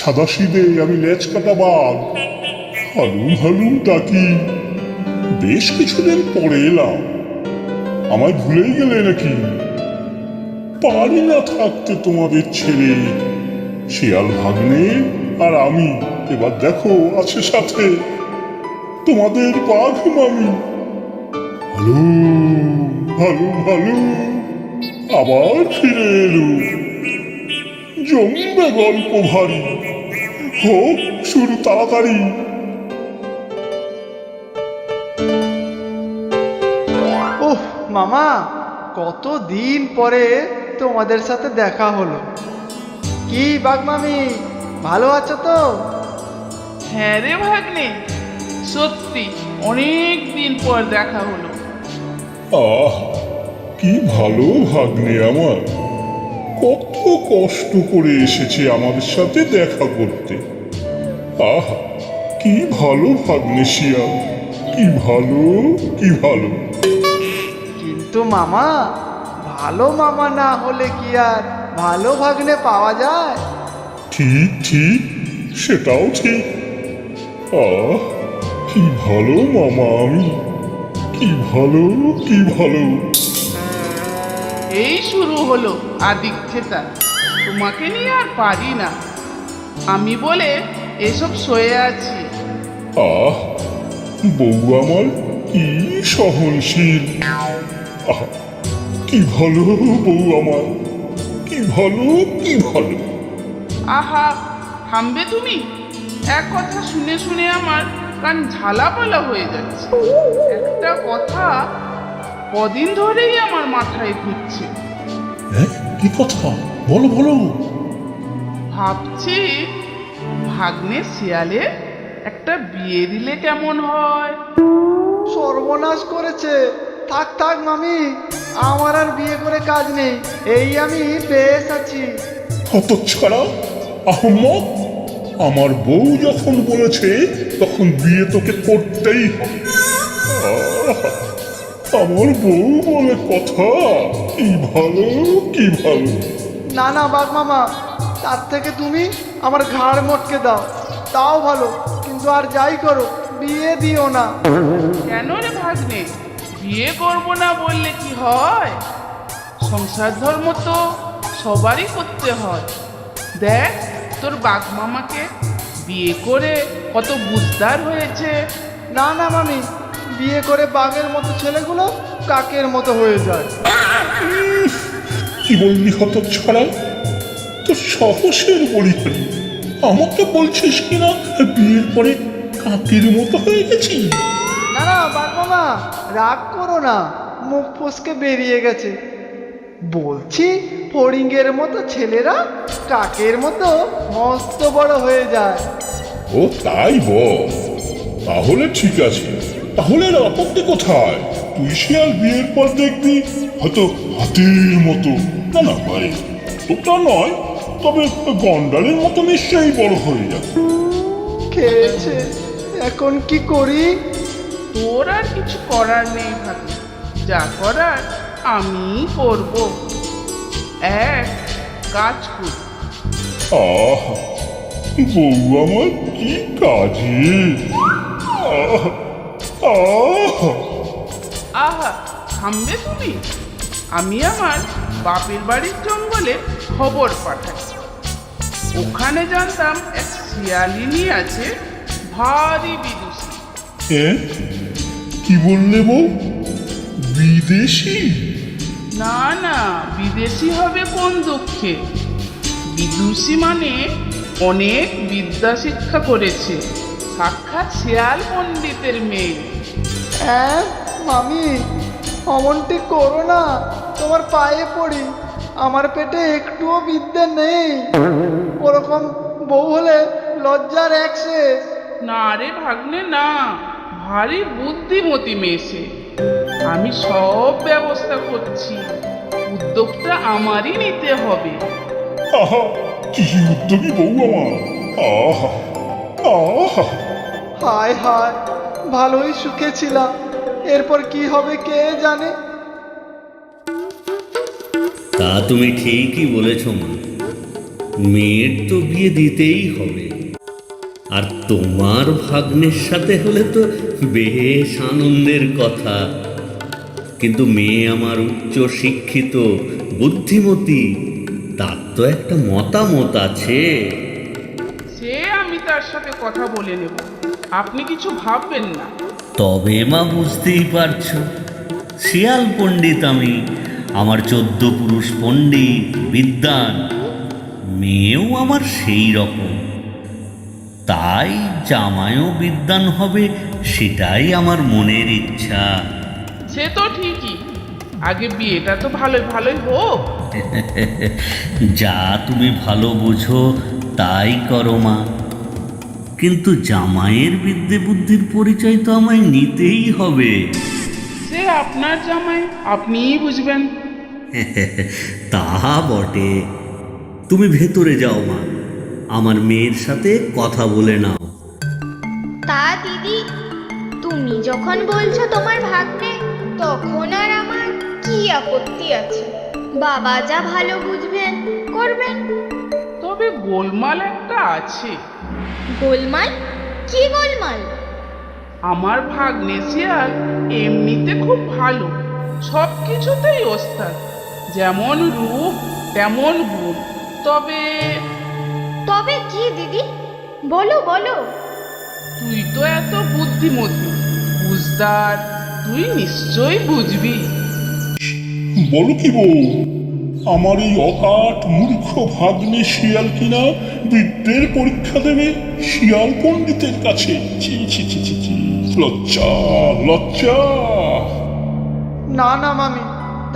সাদাসিধে আমি লেজ কাটা বাঘ, হালুম হালুম ডাকি। বেশ কিছুদিন পরে এলাম, আমায় ভুলেই গেলে নাকি? পারি না থাকতে তোমাদের ছেড়ে। শিয়াল ভাগ্নে আর আমি এবার দেখো আছে সাথে তোমাদের বাঘ মামি। হ্যালো হ্যালো হ্যালো, আবার ফিরে এলো। জমবে গল্প ভারী, হোক শুরু তাড়াতাড়ি। উফ মামা, কতদিন পরে তোমাদের সাথে দেখা হলো। কি বাগমামি, ভালো আছো তো? হ্যাঁ রে ভাগ্নে, সত্যি অনেক দিন পর দেখা হলো। আহ, কি ভালো ভাগ্নে আমার, কত কষ্ট করে এসেছে আমাদের সাথে দেখা করতে। আহ, কি ভালো ভাগ্নে শিয়াল, কি ভালো কি ভালো। কিন্তু মামা, ভালো মামা না হলে কি আর ভালো ভাগ্নে পাওয়া যায়? ঠিক ঠিক, সেটাও ঠিক। আহ, কি ভালো মামা আমি, কি ভালো কি ভালো। এই শুরু হলো আদিক্ষেতা, তোমাকে নিয়ে আর পারি না আমি বলে এসব সয়ে আছি। আহ, বউ আমার কি সহনশীল। আহ, কি ভালো বউ আমার, কি ভালো কি ভালো। আহা, থামবে তুমি? এক কথা শুনে শুনে আমার কান ঝালাপালা হয়ে যাচ্ছে। একটা কথা কদিন ধরেই আমার মাথায় ঘুরছে। হ্যাঁ, কি কথা বলো বলো। ভাবছি ভাগ্নে শিয়ালে একটা বিয়ে দিলে কেমন হয়। সর্বনাশ করেছে। থাক থাক মামি, আমার আর বিয়ে করে কাজ নেই, এই আমি বেশ আছি। হতচ্ছাড়া আহম্মক, আমার বউ যখন বলেছে তখন বিয়ে তোকে করতেই হবে। আহ, আমার বউ বলে কথা, কি ভালো কি ভালো। না না বাঘ মামা, তার থেকে তুমি আমার ঘাড় মটকে দাও, তাও ভালো। কিন্তু আর যাই করো, বিয়ে দিও না। কেন রে ভাগ্নে, বিয়ে করবো না বললে কি হয়? সংসার ধর্ম তো সবারই করতে হয়। দেখ তোর বাঘ মামাকে, বিয়ে করে কত বুঝদার হয়েছে। না না মামি, বিয়ে করে বাঘের মতো ছেলেগুলো কাকের মতো হয়ে যায়। কি বললি হতচ্ছাড়া, তো সাহসের পরীক্ষা। আমাকে বলছিস কিনা বিয়ের পরে কাকের মতো হয়ে গেছি? না না বাঘ মামা, রাগ করো না, মুখ ফসকে বেরিয়ে গেছে। বলছি ফড়িংয়ের মতো ছেলেরা কাকের মতো মস্ত বড় হয়ে যায়। ও তাই বল, তাহলে ঠিক আছে। তাহলে আর আপত্তি কোথায়? তুই শিয়াল বিয়ের পর দেখবি হয়তো হাতের মতো, না না ভাই ওটা নয়, তবে গন্ডারের মতো নিশ্চয়ই বড় হয়ে যাবে। খেয়েছে, এখন কি করি? তোর আর কিছু করার নেই ভাগ্নে, যা করার আমি করব। এক কাজ করি। আহ, বউ আমার কি কাজে। আহ, আহ, আহা, থামবে তুমি? আমি আমার বাপের বাড়ির জঙ্গলে খবর পাঠাই। ওখানে জানতাম এক শিয়ালিনী আছে, ভারী বিদুষী। হ্যাঁ, কি বললে বউ? বিদেশি? না না, বিদেশি হবে কোন দুঃখে। বিদুষী মানে অনেক বিদ্যা শিক্ষা করেছে, সাক্ষাৎ শিয়াল পণ্ডিতের মেয়ে। হ্যাঁ মামি, অমনটি করো না, তোমার পায়ে পড়ি। আমার পেটে একটুও বিদ্যে নেই। ওরকম বউ হলে লজ্জার এক শেষ। না রে ভাগ্নে না, ভারী বুদ্ধিমতী মেয়ে সে। আমি সব ব্যবস্থা করছি, উদ্যোগটা আমারই নিতে হবে। আহা, কি উদ্যোগী বউ আমার। আহা আহা, হায় হায়, ভালোই সুখে ছিলাম, এরপর কি হবে কে জানে। তা তুমি ঠিকই বলেছ মা। মেয়ের তো বিয়ে দিতেই হবে, আর তোমার ভাগ্নের সাথে হলে তো বেশ আনন্দের কথা। কিন্তু মেয়ে আমার উচ্চ শিক্ষিত, বুদ্ধিমতী, তার তো একটা মতামত আছে। সে আমি তার সাথে কথা বলে নেব, আপনি কিছু ভাববেন না। তবে মা বুঝতেই পারছো, শিয়াল পণ্ডিত আমি, আমার 14 পুরুষ পণ্ডিত বিদ্বান, মেয়েও আমার সেই রকম, তাই জামাইও বিদ্বান হবে সেটাই আমার মনের ইচ্ছা। সে তো ঠিকই, আগে বিয়েটা তো ভালোই ভালোই হোক। যা তুমি ভালো বুঝো তাই করো মা, কিন্তু জামাইয়ের বিদ্যে বুদ্ধির পরিচয় তো আমায় নিতেই হবে। সে আপনার জামাই, আপনিই বুঝবেন। তা বটে। তুমি ভেতরে যাও মা, আমার মেয়ের সাথে কথা বলে নাও। তা দিদি, তুমি যখন বলছো তোমার ভাগ্নে, তখন আর আমার কি আপত্তি আছে? বাবা যা ভালো বুঝবেন করবেন। তবে গোলমাল একটা আছে। গোলমাল? কি গোলমাল? আমার ভাগ্নে শিয়াল এমনিতে খুব ভালো, সব কিছুতেই ওস্তাদ, যেমন রূপ তেমন গুণ। তবে তবে কি দিদি, বলো বলো। তুই তো এত বুদ্ধিমতী, বুঝদার, তুই নিশ্চয়ই বুঝবি। বলো কি বউ, আমার এই অকাট মূর্খ ভাগ্নে শিয়াল কিনা বিদ্যের পরীক্ষা দেবে শিয়াল পণ্ডিতের কাছে? ছি ছি ছি ছি ছি, লজ্জা লজ্জা। না না মামি,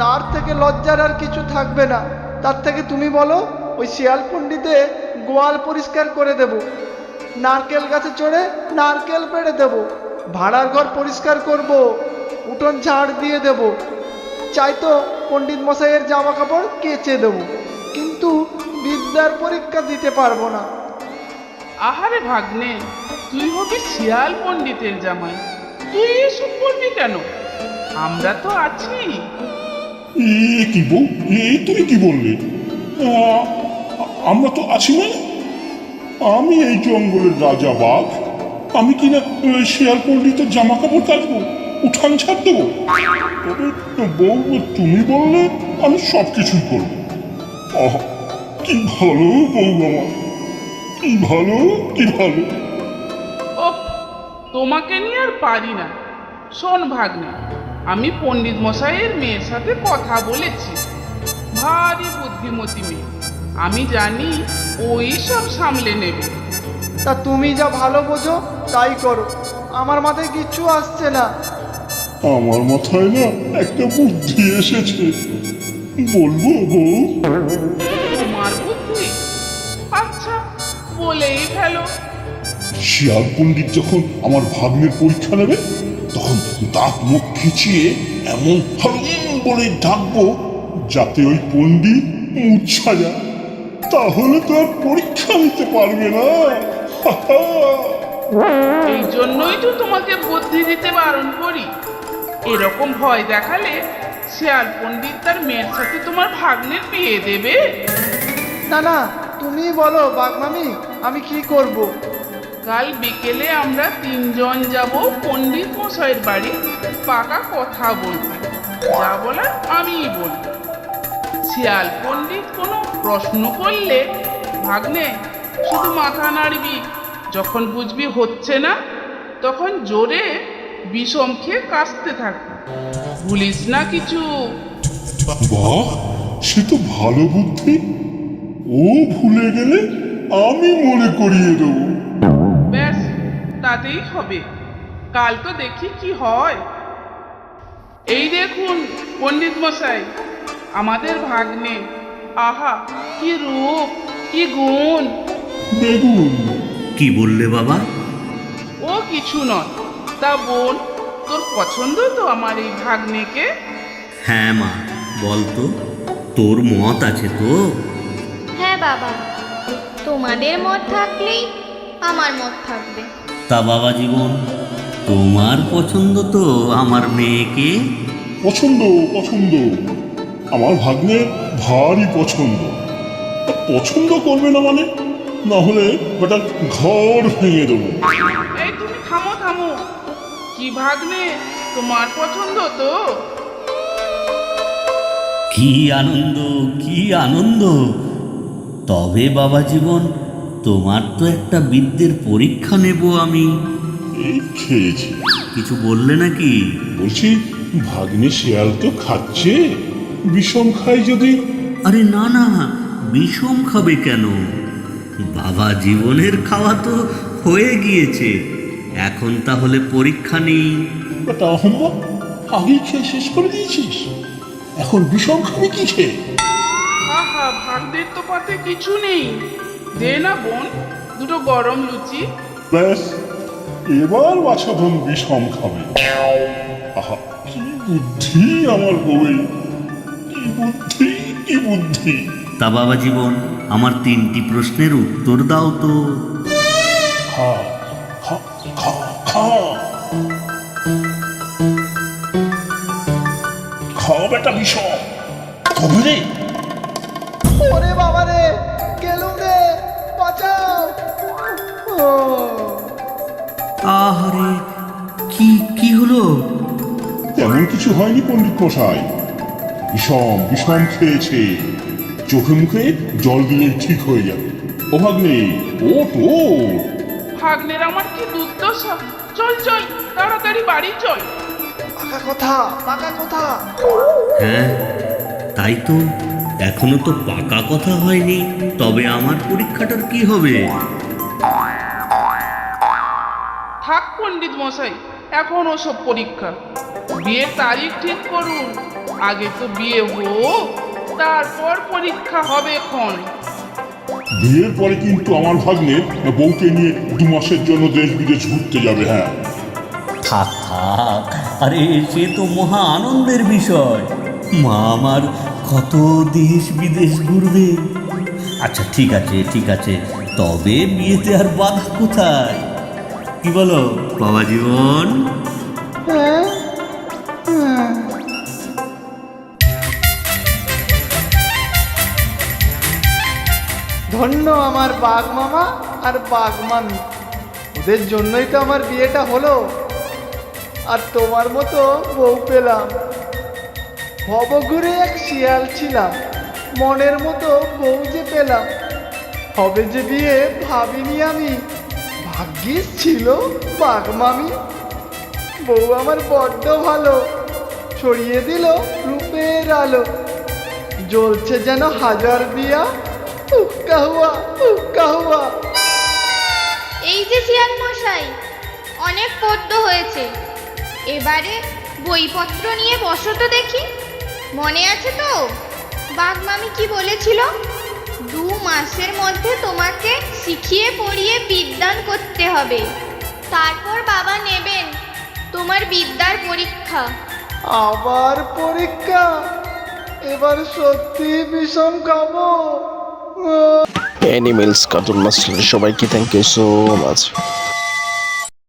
তার থেকে লজ্জার আর কিছু থাকবে না। তার থেকে তুমি বলো, ওই শিয়াল পণ্ডিতে গোয়াল পরিষ্কার করে দেব, নারকেল গাছে চড়ে নারকেল পেড়ে দেব, ভাড়ার ঘর পরিষ্কার করব, উঠোন ঝাড় দিয়ে দেব, চাই তো পণ্ডিত মশাইয়ের জামা কাপড় কেচে দেব, কিন্তু বিদ্যার পরীক্ষা দিতে পারবো না। আহারে ভাগ্নে, তুই হবি শিয়াল পণ্ডিতের জামাই, তুই এসব করবি কেন? আমরা তো আছি। এ কি বউ, তুমি কি বললে? আমরা তো আছি না? আমি এই জঙ্গলের রাজা বাঘ, আমি কিনা শিয়াল পণ্ডিতের জামা কাপড় কাচবো, উঠান ছাড় দেবো? তবে বউ, তুমি বললে আমি সব কিছুই করবো। আহ, কি ভালো বউ আমার, কি ভালো কি ভালো। ও, তোমাকে নিয়ে আর পারি না। শোন ভাগ্নে, আমি পণ্ডিত মশাইয়ের মেয়ের সাথে কথা বলেছি, ভারী বুদ্ধিমতী মেয়ে, আমি জানি ওই সব সামলে নেবে। তা তুমি যা ভালো বোঝো তাই করো, আমার মাথায় কিচ্ছু আসছে না। আমার মাথায় না একটা বুদ্ধি এসেছে, বলবো বউ? তোমার বুদ্ধি? আচ্ছা, বলেই ফেলো। শিয়াল পণ্ডিত যখন আমার ভাগ্নের পরীক্ষা নেবে, তখন দাঁত মুখ খিচিয়ে এমন হালুম বলে ডাকবো যাতে ওই পণ্ডিত মূর্ছা যায়, তাহলে তো আর পরীক্ষা নিতে পারবে না। এই জন্যই তো তোমাকে বুদ্ধি দিতে বারণ করি। এরকম ভয় দেখালে শিয়াল পণ্ডিত তার মেয়ের সাথে তোমার ভাগ্নের বিয়ে দেবে? না না, তুমি বলো বাগমামি, আমি কি করব? কাল বিকেলে আমরা 3 জন যাব পণ্ডিত মশাইয়ের বাড়ি, পাকা কথা বলবো, যা বলার আমিই বলবো। শিয়াল পণ্ডিত কোনো প্রশ্ন করলে ভাগ্নে শুধু মাথা নাড়বি, যখন বুঝবি হচ্ছে না তখন জোরে বিষম খেয়ে কাশতে থাকবি, ভুলিস না কিছু। বাহ, সে তো ভালো বুদ্ধি। ও ভুলে গেলে আমি মনে করিয়ে দেবো। ব্যাস, তাতেই হবে। কাল তো দেখি কি হয়। এই দেখুন পণ্ডিত মশাই, আমাদের ভাগ্নে, আহা কি রূপ, কি গুণ। বেগুন? কি বললে বাবা? ও কিছু নয়। তা বোন, তোর পছন্দ তো আমার এই ভাগ্নেকে? হ্যাঁ মা, বলতো, তোর মত আছে তো? হ্যাঁ বাবা, তোমাদের মত থাকলেই আমার মত থাকবে। তা বাবা জীবন, তোমার পছন্দ তো আমার মেয়েকে? পছন্দ পছন্দ, আমার ভাগ্নের ভারী পছন্দ। পছন্দ করবে না মানে, না হলে বেটা ঘর ভেঙে দেবো। এই তুমি থামো থামো, কি ভাগ্নে তোমার পছন্দ তো? কি আনন্দ, কি আনন্দ! তবে বাবা জীবন, তোমার তো একটা বিদ্যের পরীক্ষা নেব আমি। এই খেয়েছি। কিছু বললে নাকি? বলছি, ভাগ্নে শিয়াল তো খাচ্ছে, বিষম খাই যদি। আরে না না, বিষম খাবে কেন? বাবা জীবনের খাওয়া তো হয়ে গিয়েছে, এখন তাহলে পরীক্ষা নেই। বেটা অহম্মক, আগেই খেয়ে শেষ করে দিয়েছিস, এখন বিষম খাবি কি খেয়ে? আহা, ভাগ্নের তো পাতে কিছু নেই। দে না বোন, দুটো গরম লুচি। ব্যাস, এবার বাছাধন বিষম খাবে। আহা, কি বুদ্ধি আমার বউয়ের, কি বুদ্ধি, কি বুদ্ধি! তা বাবা জীবন, আমার 3টি প্রশ্নের উত্তর দাও তো। খা খা খা খা, খাও বেটা বিষম। তবে রে, ওরে বাবা রে, গেলুম রে, বাঁচাও! ও, আহারে, কি কি হলো? তেমন কিছু হয়নি পণ্ডিত মশাই, বিষম বিষম খেয়েছে, চোখে মুখে জল দিলেই ঠিক হয়ে যাবে। ও ভাগ্নে, ওট ওট। ভাগ্নের আমার কি দুর্দশা! চল চল, তাড়াতাড়ি বাড়ি চল। পাকা কথা, পাকা কথা। হ্যাঁ, তাই তো, এখনো তো পাকা কথা হয়নি। তবে আমার পরীক্ষাটার কি হবে? থাক পণ্ডিত মশাই, এখন ওসব পরীক্ষা। বিয়ের তারিখ ঠিক করুন, আগে তো বিয়ে হোক, তারপর পরীক্ষা হবে এখন। বিয়ের পরে কিন্তু আমার ভাগ্নে বউকে নিয়ে 2 মাসের জন্য দেশ বিদেশ ঘুরতে যাবে। হ্যাঁ, থাক থাক, আরে সে তো মহা আনন্দের বিষয়। মা আমার কত দেশ বিদেশ ঘুরবে। আচ্ছা ঠিক আছে ঠিক আছে, তবে বিয়েতে আর বাধা কোথায়? কি বলো বাবা জীবন? হ্যাঁ, হ্যাঁ। ধন্য আমার বাঘ মামা আর বাঘ মামি, ওদের জন্যই তো আমার বিয়েটা হলো, আর তোমার মতো বউ পেলাম। ভবঘুরে এক শিয়াল ছিলাম, মনের মতো বউ যে পেলাম। হবে যে বিয়ে ভাবিনি আমি, ভাগ্যিস ছিল বাঘ মামি। বউ আমার বড্ড ভালো, ছড়িয়ে দিল রূপের আলো, জ্বলছে যেন হাজার দিয়া, উক্কা হুয়া উক্কা হুয়া। এই যে শিয়াল মশাই, অনেক পদ্য হয়েছে, এবারে বইপত্র নিয়ে বসো তো দেখি। মনে আছে তো বাঘ মামি কি বলেছিল? 2 মাসের মধ্যে তোমাকে শিখিয়ে পড়িয়ে বিদ্যান করতে হবে, তারপর বাবা নেবেন তোমার বিদ্যার পরীক্ষা। আবার পরীক্ষা? এবার সত্যি বিষম খাবো। অ্যানিমেলস কার্টুন মাস্টার সবাইকে থ্যাংক ইউ সো মাচ।